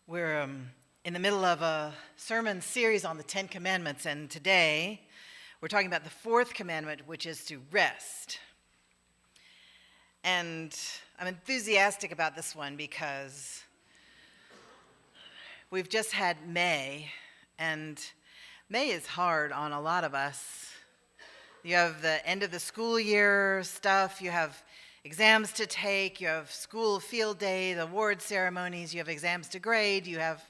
We're in the middle of a sermon series on the Ten Commandments, and today we're talking about the Fourth Commandment, which is to rest. And I'm enthusiastic about this one because we've just had May, and May is hard on a lot of us. You have the end of the school year stuff, you have exams to take, you have school field day, the award ceremonies, you have exams to grade, you have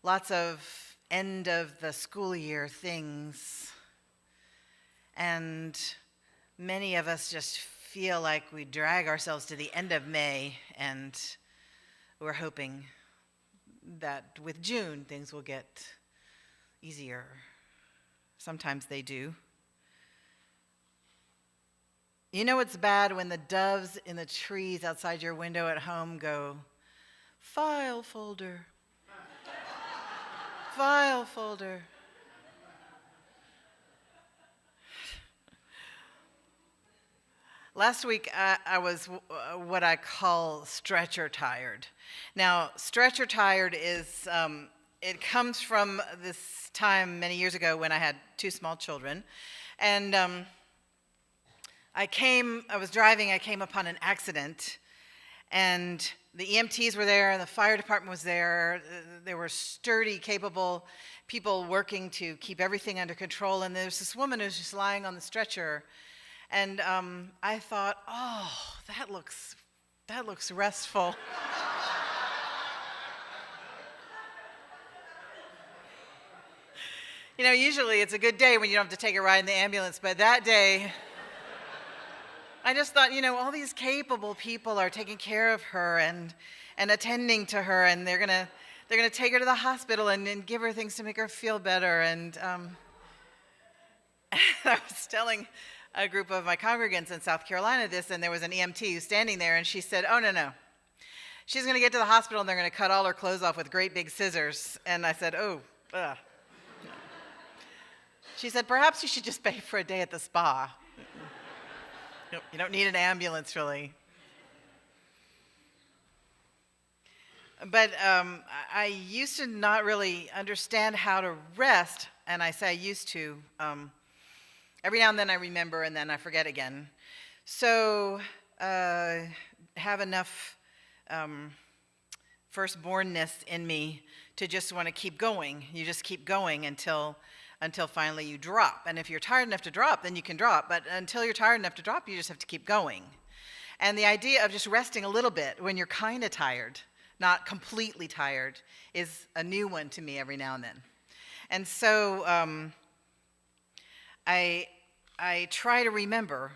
lots of end of the school year things. And many of us just feel like we drag ourselves to the end of May, and we're hoping that with June things will get easier. Sometimes they do. You know it's bad when the doves in the trees outside your window at home go, file folder, file folder. Last week I was what I call stretcher tired. Now, stretcher tired is, it comes from this time many years ago when I had two small children, and I was driving, I came upon an accident, and the EMTs were there, and the fire department was there. There were sturdy, capable people working to keep everything under control, and there was this woman who was just lying on the stretcher, and I thought, oh, that looks restful. You know, usually it's a good day when you don't have to take a ride in the ambulance, but that day, I just thought, all these capable people are taking care of her and attending to her, and they're gonna take her to the hospital and give her things to make her feel better. And I was telling a group of my congregants in South Carolina this, and there was an EMT who's standing there, and she said, "Oh, no. She's gonna get to the hospital, and they're gonna cut all her clothes off with great big scissors." And I said, "Oh, ugh." She said, "Perhaps you should just pay for a day at the spa. You don't need an ambulance, really." But I used to not really understand how to rest, and I say I used to. Every now and then I remember, and then I forget again. So have enough firstbornness in me to just want to keep going. You just keep going until finally you drop. And if you're tired enough to drop, then you can drop. But until you're tired enough to drop, you just have to keep going. And the idea of just resting a little bit when you're kind of tired, not completely tired, is a new one to me every now and then. And so I try to remember.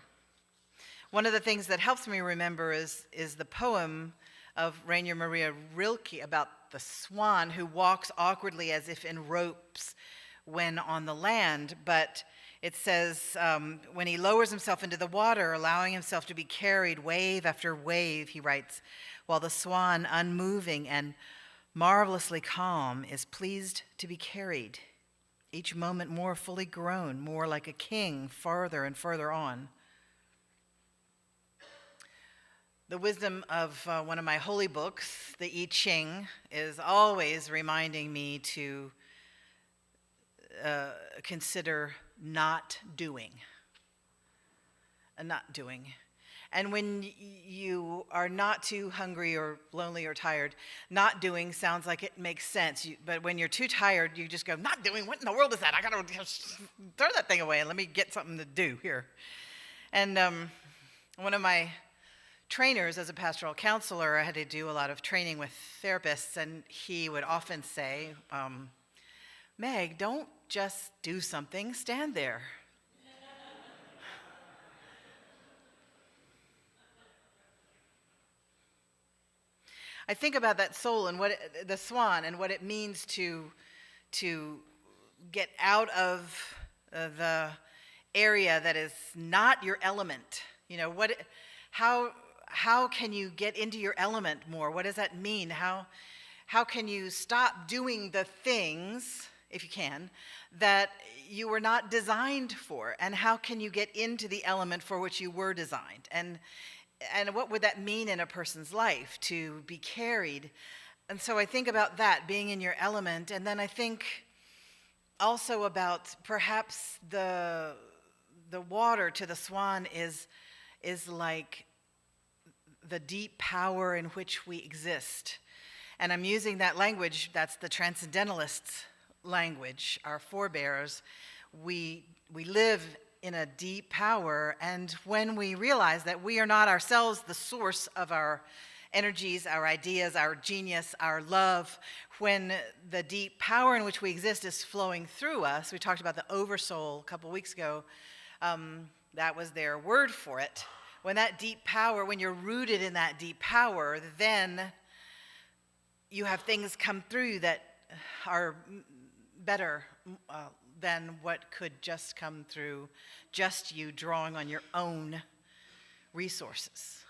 One of the things that helps me remember is the poem of Rainer Maria Rilke about the swan who walks awkwardly as if in ropes when on the land, but it says when he lowers himself into the water, allowing himself to be carried wave after wave, he writes, while the swan, unmoving and marvelously calm, is pleased to be carried, each moment more fully grown, more like a king, farther and further on. The wisdom of one of my holy books, the I Ching, is always reminding me to consider not doing. And when you are not too hungry or lonely or tired, not doing sounds like it makes sense. But when you're too tired, you just go, not doing? What in the world is that? I got to throw that thing away and let me get something to do here. And one of my trainers as a pastoral counselor, I had to do a lot of training with therapists, and he would often say, Meg, don't just do something, stand there. I think about that soul and the swan and what it means to get out of the area that is not your element. How can you get into your element more? What does that mean? How can you stop doing the things, if you can, that you were not designed for? And how can you get into the element for which you were designed? And what would that mean in a person's life, to be carried so I think about that, being in your element, and then I think also about perhaps the water to the swan is like the deep power in which we exist. And I'm using that language, that's the transcendentalists' language, our forebears. We live in a deep power, and when we realize that we are not ourselves the source of our energies, our ideas, our genius, our love, when the deep power in which we exist is flowing through us, we talked about the oversoul a couple weeks ago, that was their word for it. When that deep power, when you're rooted in that deep power, then you have things come through that are better than what could just come through just you drawing on your own resources.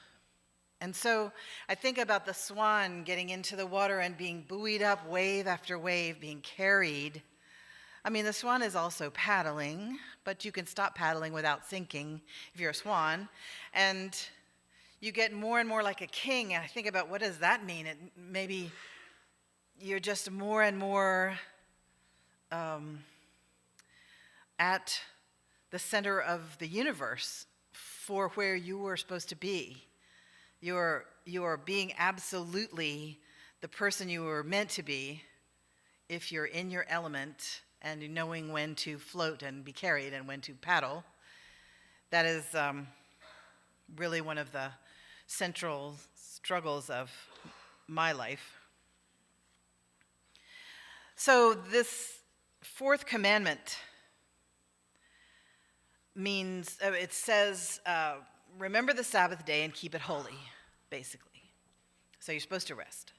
And so I think about the swan getting into the water and being buoyed up wave after wave, being carried. I mean, the swan is also paddling, but you can stop paddling without sinking if you're a swan. And you get more and more like a king. And I think about, what does that mean? Maybe you're just more and more at the center of the universe for where you were supposed to be. You are being absolutely the person you were meant to be if you're in your element and knowing when to float and be carried and when to paddle. That is really one of the central struggles of my life. So this Fourth Commandment means, it says, remember the Sabbath day and keep it holy, basically. So you're supposed to rest.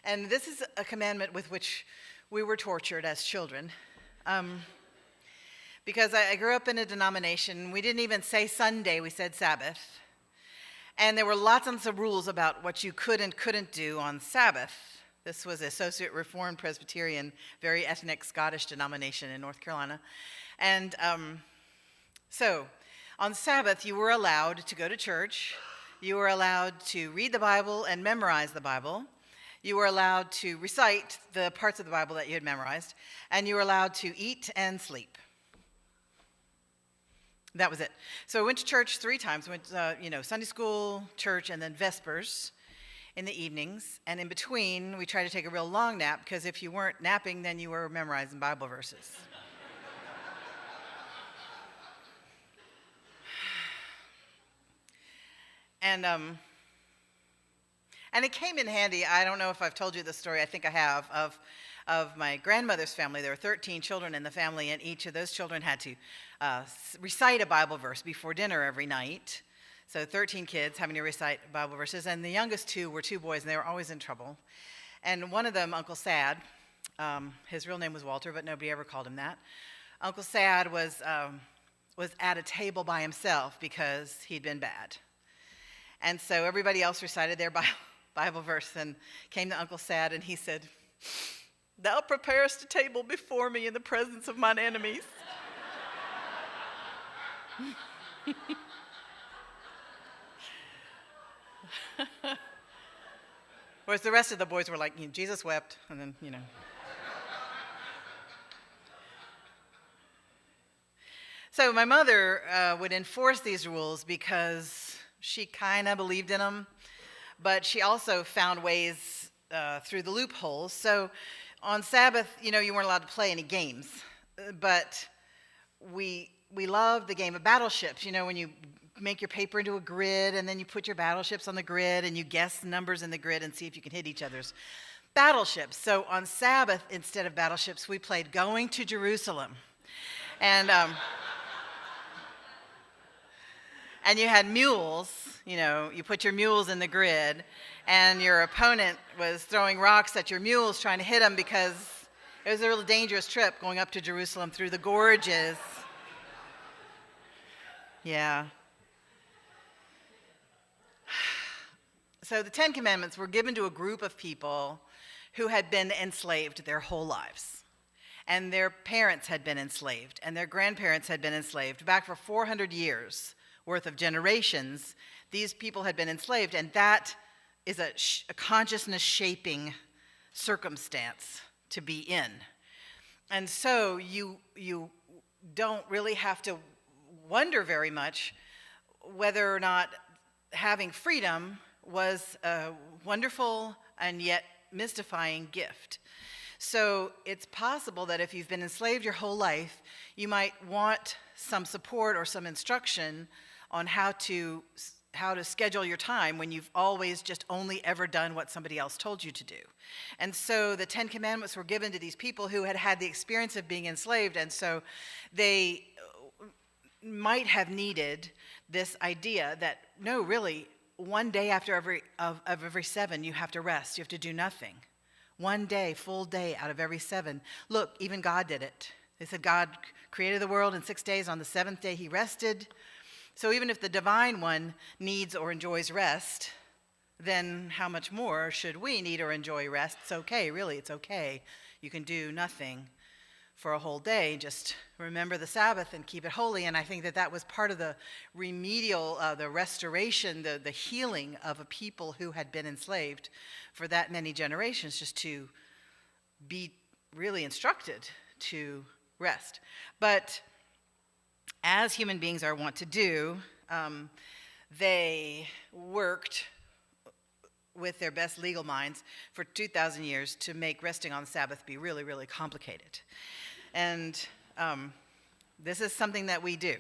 And this is a commandment with which we were tortured as children. Because I grew up in a denomination, we didn't even say Sunday, we said Sabbath. And there were lots and lots of rules about what you could and couldn't do on Sabbath. This was Associate Reformed Presbyterian, very ethnic Scottish denomination in North Carolina. And so on Sabbath, you were allowed to go to church. You were allowed to read the Bible and memorize the Bible. You were allowed to recite the parts of the Bible that you had memorized. And you were allowed to eat and sleep. That was it. So I went to church 3 times. I went, Sunday school, church, and then Vespers in the evenings. And in between, we tried to take a real long nap, because if you weren't napping, then you were memorizing Bible verses. And it came in handy. I don't know if I've told you this story. I think I have, of my grandmother's family. There were 13 children in the family, and each of those children had to recite a Bible verse before dinner every night. So 13 kids having to recite Bible verses, and the youngest 2 were 2 boys, and they were always in trouble. And one of them, Uncle Sad, his real name was Walter, but nobody ever called him that. Uncle Sad was at a table by himself because he'd been bad. And so everybody else recited their Bible verse and came to Uncle Sad, and he said, "Thou preparest a table before me in the presence of mine enemies." Whereas the rest of the boys were like, Jesus wept, and then, So my mother would enforce these rules because she kind of believed in them, but she also found ways through the loopholes. So on Sabbath, you weren't allowed to play any games, but we loved the game of battleships. When you make your paper into a grid, and then you put your battleships on the grid, and you guess numbers in the grid and see if you can hit each other's battleships. So on Sabbath, instead of battleships, we played Going to Jerusalem. And and you had mules, you put your mules in the grid, and your opponent was throwing rocks at your mules trying to hit them, because it was a really dangerous trip going up to Jerusalem through the gorges. Yeah. So the 10 Commandments were given to a group of people who had been enslaved their whole lives. And their parents had been enslaved, and their grandparents had been enslaved. Back for 400 years worth of generations, these people had been enslaved, and that is a consciousness shaping circumstance to be in. And so you don't really have to wonder very much whether or not having freedom was a wonderful and yet mystifying gift. So it's possible that if you've been enslaved your whole life, you might want some support or some instruction on how to schedule your time when you've always just only ever done what somebody else told you to do. And so the 10 Commandments were given to these people who had had the experience of being enslaved, and so they might have needed this idea that, no, really, one day after every 7, you have to rest. You have to do nothing. One day, full day out of every 7. Look, even God did it. They said God created the world in 6 days. On the 7th day, he rested. So even if the divine one needs or enjoys rest, then how much more should we need or enjoy rest? It's okay, really, it's okay. You can do nothing for a whole day. Just remember the Sabbath and keep it holy. And I think that was part of the remedial, the restoration, the healing of a people who had been enslaved for that many generations, just to be really instructed to rest. But as human beings are wont to do, they worked with their best legal minds for 2,000 years to make resting on the Sabbath be really, really complicated. And this is something that we do.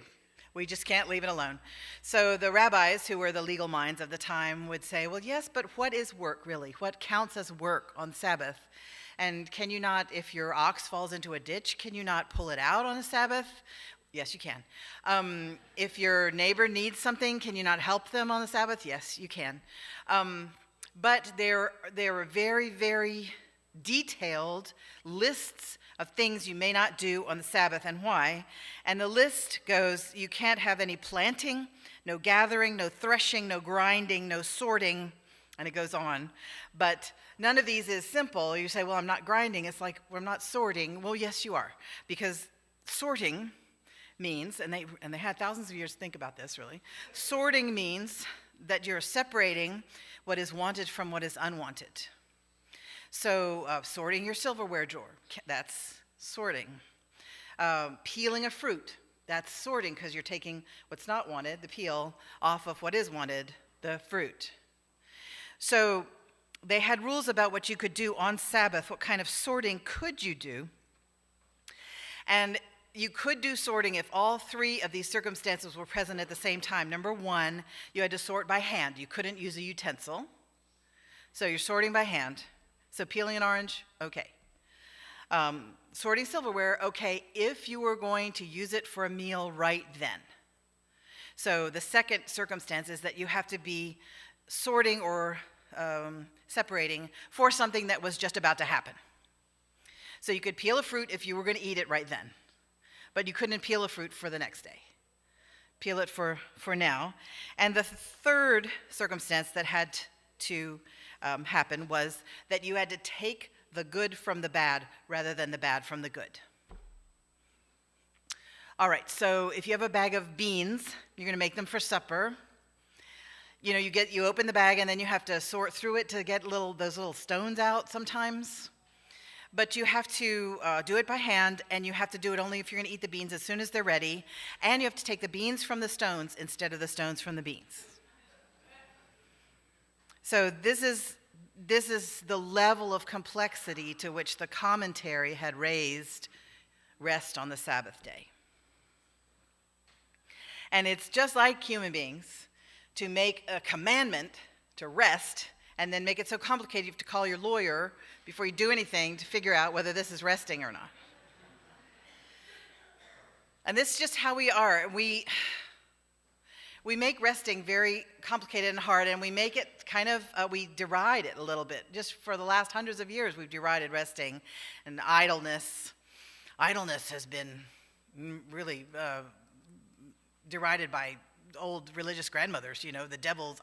We just can't leave it alone. So the rabbis, who were the legal minds of the time, would say, well, yes, but what is work really? What counts as work on Sabbath? And can you not, if your ox falls into a ditch, can you not pull it out on a Sabbath? Yes, you can. If your neighbor needs something, can you not help them on the Sabbath? Yes, you can. But there are very, very detailed lists of things you may not do on the Sabbath and why. And the list goes, you can't have any planting, no gathering, no threshing, no grinding, no sorting, and it goes on. But none of these is simple. You say, well, I'm not grinding. It's like, well, I'm not sorting. Well, yes, you are. Because sorting means, and they had thousands of years to think about this, really. Sorting means that you're separating what is wanted from what is unwanted. So sorting your silverware drawer, that's sorting. Peeling a fruit, that's sorting, because you're taking what's not wanted, the peel, off of what is wanted, the fruit. So they had rules about what you could do on Sabbath. What kind of sorting could you do? And you could do sorting if all 3 of these circumstances were present at the same time. Number 1, you had to sort by hand. You couldn't use a utensil. So you're sorting by hand. So peeling an orange, okay. Sorting silverware, okay, if you were going to use it for a meal right then. So the second circumstance is that you have to be sorting or separating for something that was just about to happen. So you could peel a fruit if you were going to eat it right then. But you couldn't peel a fruit for the next day. Peel it for now. And the third circumstance that had to happen was that you had to take the good from the bad rather than the bad from the good. All right, so if you have a bag of beans, you're going to make them for supper. You know, you open the bag and then you have to sort through it to get those little stones out sometimes. But you have to do it by hand, and you have to do it only if you're going to eat the beans as soon as they're ready. And you have to take the beans from the stones instead of the stones from the beans. So this is the level of complexity to which the commentary had raised rest on the Sabbath day. And it's just like human beings to make a commandment to rest and then make it so complicated you have to call your lawyer before you do anything to figure out whether this is resting or not. And this is just how we are. We make resting very complicated and hard, and we make it kind of, we deride it a little bit. Just for the last hundreds of years, we've derided resting and idleness. Idleness has been really derided by old religious grandmothers, you know,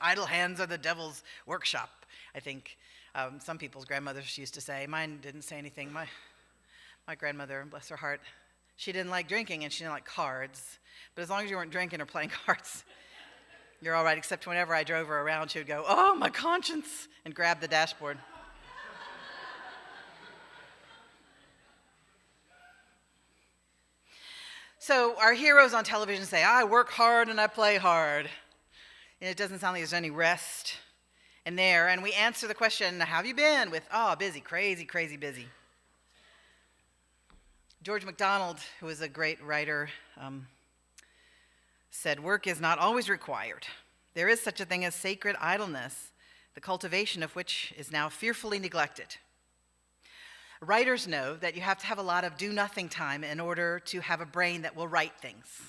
idle hands are the devil's workshop, I think some people's grandmothers used to say. Mine didn't say anything. My grandmother, bless her heart, she didn't like drinking and she didn't like cards. But as long as you weren't drinking or playing cards, You're all right, except whenever I drove her around, she would go, "Oh, my conscience," and grab the dashboard. So our heroes on television say, "I work hard and I play hard." And it doesn't sound like there's any rest in there. And we answer the question, "How have you been?" with, "Oh, busy, crazy, crazy busy." George MacDonald, who was a great writer, said, "Work is not always required. There is such a thing as sacred idleness, the cultivation of which is now fearfully neglected." Writers know that you have to have a lot of do-nothing time in order to have a brain that will write things.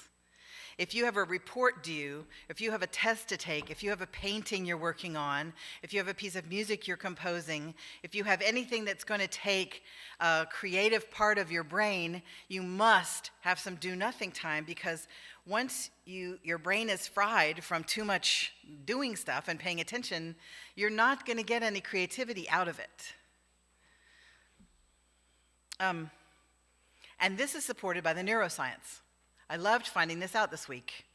If you have a report due, if you have a test to take, if you have a painting you're working on, if you have a piece of music you're composing, if you have anything that's going to take a creative part of your brain, you must have some do-nothing time, because once your brain is fried from too much doing stuff and paying attention, you're not going to get any creativity out of it. And this is supported by the neuroscience. I loved finding this out this week.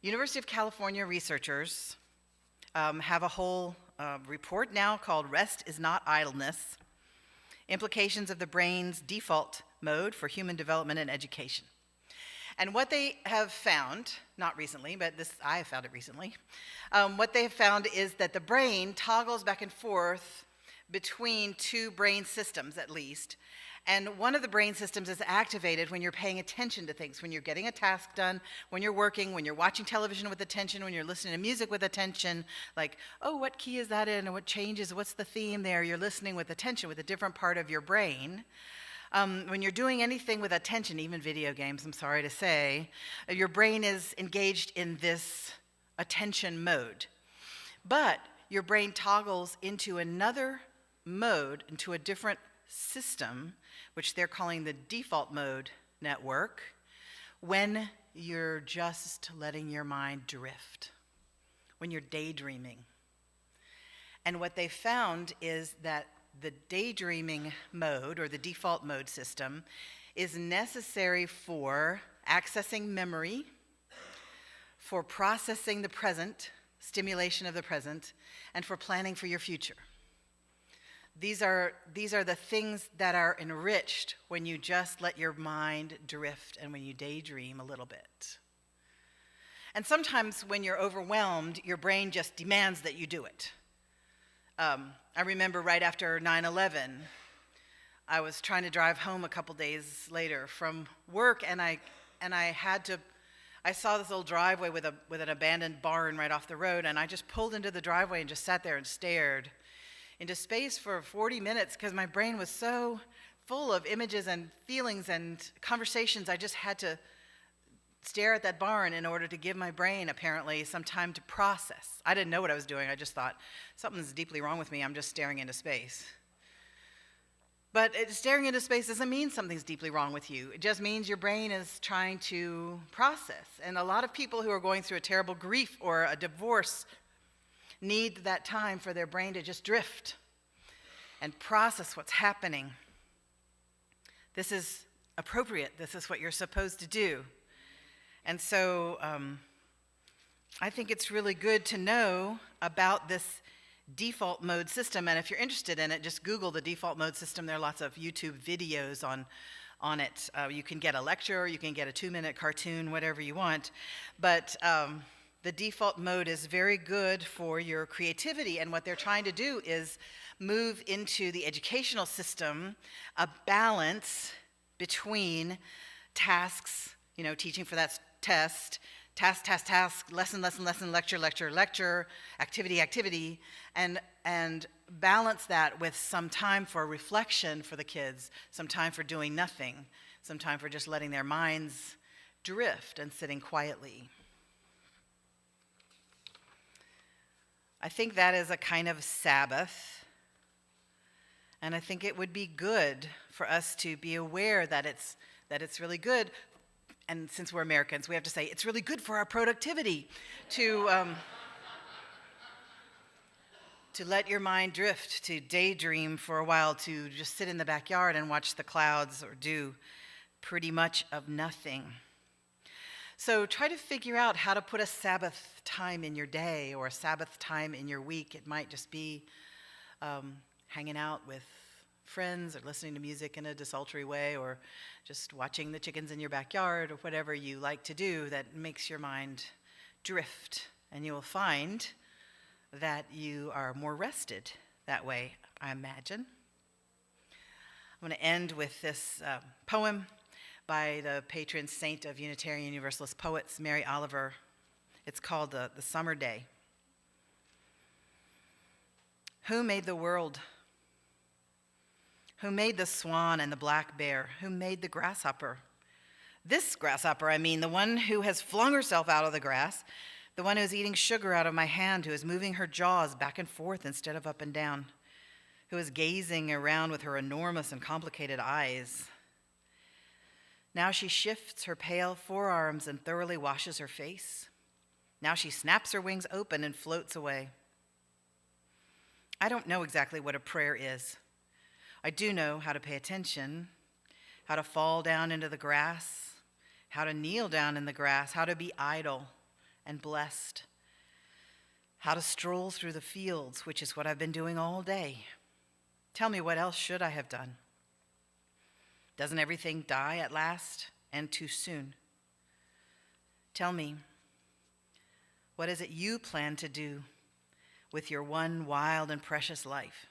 University of California researchers have a whole report now called "Rest is Not Idleness: Implications of the Brain's Default Mode for Human Development and Education." And what they have found, not recently, but I have found it recently, what they have found is that the brain toggles back and forth between two brain systems at least. And one of the brain systems is activated when you're paying attention to things, when you're getting a task done, when you're working, when you're watching television with attention, when you're listening to music with attention, like, oh, what key is that in, and what changes, what's the theme there? You're listening with attention with a different part of your brain. When you're doing anything with attention, even video games, I'm sorry to say, your brain is engaged in this attention mode. But your brain toggles into another mode, into a different system, which they're calling the default mode network, when you're just letting your mind drift, when you're daydreaming. And what they found is that the daydreaming mode, or the default mode system, is necessary for accessing memory, for processing the present, stimulation of the present, and for planning for your future. These are the things that are enriched when you just let your mind drift and when you daydream a little bit. And sometimes when you're overwhelmed, your brain just demands that you do it. I remember right after 9/11, I was trying to drive home a couple days later from work, and I saw this old driveway with an abandoned barn right off the road, and I just pulled into the driveway and just sat there and stared into space for 40 minutes because my brain was so full of images and feelings and conversations. I just had to stare at that barn in order to give my brain, apparently, some time to process. I didn't know what I was doing. I just thought, something's deeply wrong with me. I'm just staring into space. But staring into space doesn't mean something's deeply wrong with you. It just means your brain is trying to process. And a lot of people who are going through a terrible grief or a divorce need that time for their brain to just drift and process what's happening. This is appropriate. This is what you're supposed to do. And so I think it's really good to know about this default mode system. And if you're interested in it, just Google the default mode system. There are lots of YouTube videos on it. You can get a lecture, you can get a 2-minute cartoon, whatever you want. But the default mode is very good for your creativity, and what they're trying to do is move into the educational system a balance between tasks, teaching for that test, task, lesson, lecture, activity, and balance that with some time for reflection for the kids, some time for doing nothing, some time for just letting their minds drift and sitting quietly. I think that is a kind of Sabbath, and I think it would be good for us to be aware that it's really good, and since we're Americans, we have to say it's really good for our productivity to let your mind drift, to daydream for a while, to just sit in the backyard and watch the clouds or do pretty much of nothing. So try to figure out how to put a Sabbath time in your day or a Sabbath time in your week. It might just be hanging out with friends or listening to music in a desultory way or just watching the chickens in your backyard or whatever you like to do that makes your mind drift. And you will find that you are more rested that way, I imagine. I'm going to end with this poem by the patron saint of Unitarian Universalist poets, Mary Oliver. It's called The Summer Day. Who made the world? Who made the swan and the black bear? Who made the grasshopper? This grasshopper, I mean, the one who has flung herself out of the grass, the one who is eating sugar out of my hand, who is moving her jaws back and forth instead of up and down, who is gazing around with her enormous and complicated eyes. Now she shifts her pale forearms and thoroughly washes her face. Now she snaps her wings open and floats away. I don't know exactly what a prayer is. I do know how to pay attention, how to fall down into the grass, how to kneel down in the grass, how to be idle and blessed, how to stroll through the fields, which is what I've been doing all day. Tell me, what else should I have done? Doesn't everything die at last and too soon? Tell me, what is it you plan to do with your one wild and precious life?